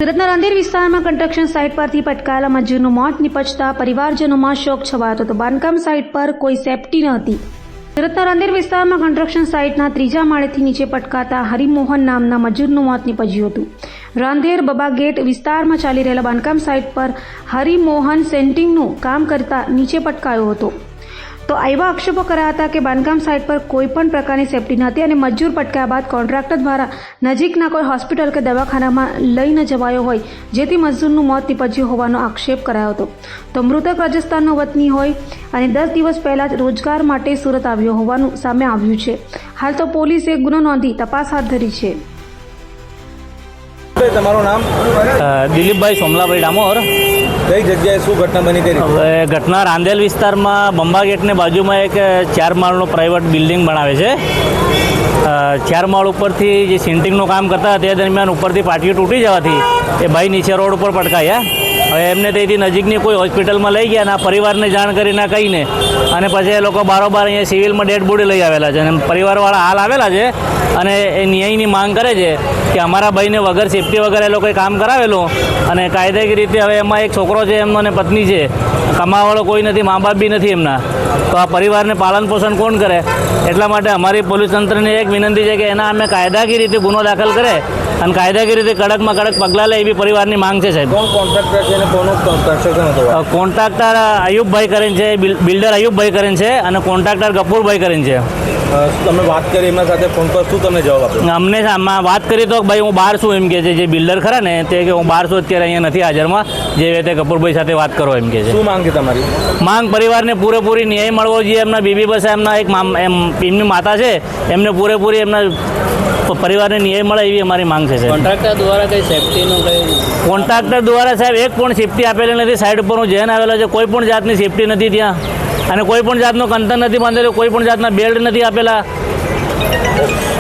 સુરતના રાંદેર વિસ્તારમાં construction site પરથી પટકાયેલા મજૂરનું મોત નિપજતા પરિવારજનોમાં શોક છવાયો હતો। બાંધકામ સાઇટ પર કોઈ સેફટી ન હતી। સુરતના રાંદેર વિસ્તારમાં કન્સ્ટ્રક્શન સાઇટના ત્રીજા માળેથી નીચે પટકાતા હરિમોહન નામના મજૂરનું મોત નીપજ્યું હતું। રાંદેર બબા ગેટ વિસ્તારમાં ચાલી રહેલા બાંધકામ સાઇટ પર હરિમોહન સેન્ટિંગનું કામ કરતા નીચે પટકાયો હતો। તો એવા આક્ષેપો કર્યા હતા કે બાંધકામ સાઇટ પર કોઈ પણ પ્રકારની સેફટી નહોતી અને મજૂર પટકાયા બાદ કોન્ટ્રાક્ટર દ્વારા નજીકના કોઈ હોસ્પિટલ કે દવાખાનામાં લઈને જવાયો હોય, જેથી મજૂરનું મોત નીપજ્યું હોવાનો આક્ષેપ કરાયો હતો। તો મૃતક રાજસ્થાનનો વતની હોય અને 10 દિવસ પહેલા જ રોજગાર માટે સુરત આવ્યો હોવાનું સામે આવ્યું છે। હાલ તો પોલીસે ગુનો નોંધી તપાસ હાથ ધરી છે। તમારું નામ? દિલીપભાઈ સોમલાભાઈ ડામોર। કઈ જગ્યાએ શું ઘટના બની કરી? હવે ઘટના રાંદેલ વિસ્તારમાં બંબા ગેટની બાજુમાં એક 4 માળનું પ્રાઇવેટ બિલ્ડિંગ બનાવે છે। 4 માળ ઉપરથી જે સિન્ટિંગનું કામ કરતા તે દરમિયાન ઉપરથી પાટીઓ તૂટી જવાથી એ ભાઈ નીચે રોડ ઉપર પટકાયા। હવે એમને તેથી નજીકની કોઈ હોસ્પિટલમાં લઈ ગયા અને પરિવારને જાણ કરીને કહીને અને પછી એ લોકો બારોબાર અહીંયા સિવિલમાં ડેડ બોડી લઈ આવેલા છે અને પરિવારવાળા હાલ આવેલા છે અને એ ન્યાયની માંગ કરે છે કે અમારા ભાઈને વગર સેફટી વગર એ લોકોએ કામ કરાવેલું અને કાયદાકીય રીતે હવે એમાં એક છોકરો છે એમનો અને પત્ની છે, કમાવાવાળો કોઈ નથી, મા બાપ બી નથી એમના, તો આ પરિવારને પાલન પોષણ કોણ કરે? એટલા માટે અમારી પોલીસ તંત્રની એક વિનંતી છે કે એના અમે કાયદાકીય રીતે ગુનો દાખલ કરે અને કાયદાકીય રીતે કડકમાં કડક પગલાં લે એવી પરિવારની માંગ છે સાહેબ। કોણ કોન્ટ્રાક્ટર છે અને કોનું કન્સ્ટ્રક્શન હતું? કોન્ટ્રાક્ટર અયુબભાઈ કરીને છે, બિલ્ડર અયુબભાઈ કરીને છે અને કોન્ટ્રાક્ટર ગફુરભાઈ કરીને છે। તમે વાત કરી એમના સાથે ફોન પર, શું તમને જવાબ આપ્યો? અમને વાત કરી તો ભાઈ હું બહાર છું એમ કે છે, જે બિલ્ડર ખરા ને તે કે હું બહાર છું, અત્યારે અહીંયા નથી હાજરમાં, જે રીતે કપૂરભાઈ સાથે વાત કરો એમ કે છે। શું માંગ છે તમારી? માંગ પરિવારને પૂરેપૂરી ન્યાય મળવો જોઈએ। એમના બીબી બસ એમના એક એમની માતા છે, એમને પૂરેપૂરી એમના પરિવારને ન્યાય મળે એવી અમારી માંગ છે સાહેબ। કોન્ટ્રાક્ટર દ્વારા કંઈ સેફટીનું કંઈ? કોન્ટ્રાક્ટર દ્વારા સાહેબ એક પણ સેફટી આપેલી નથી। સાઈડ ઉપર હું જઈને આવેલો છે, કોઈ પણ જાતની સેફટી નથી ત્યાં અને કોઈ પણ જાતનો કંતર નથી બાંધેલો, કોઈ પણ જાતના બેલ્ટ નથી આપેલા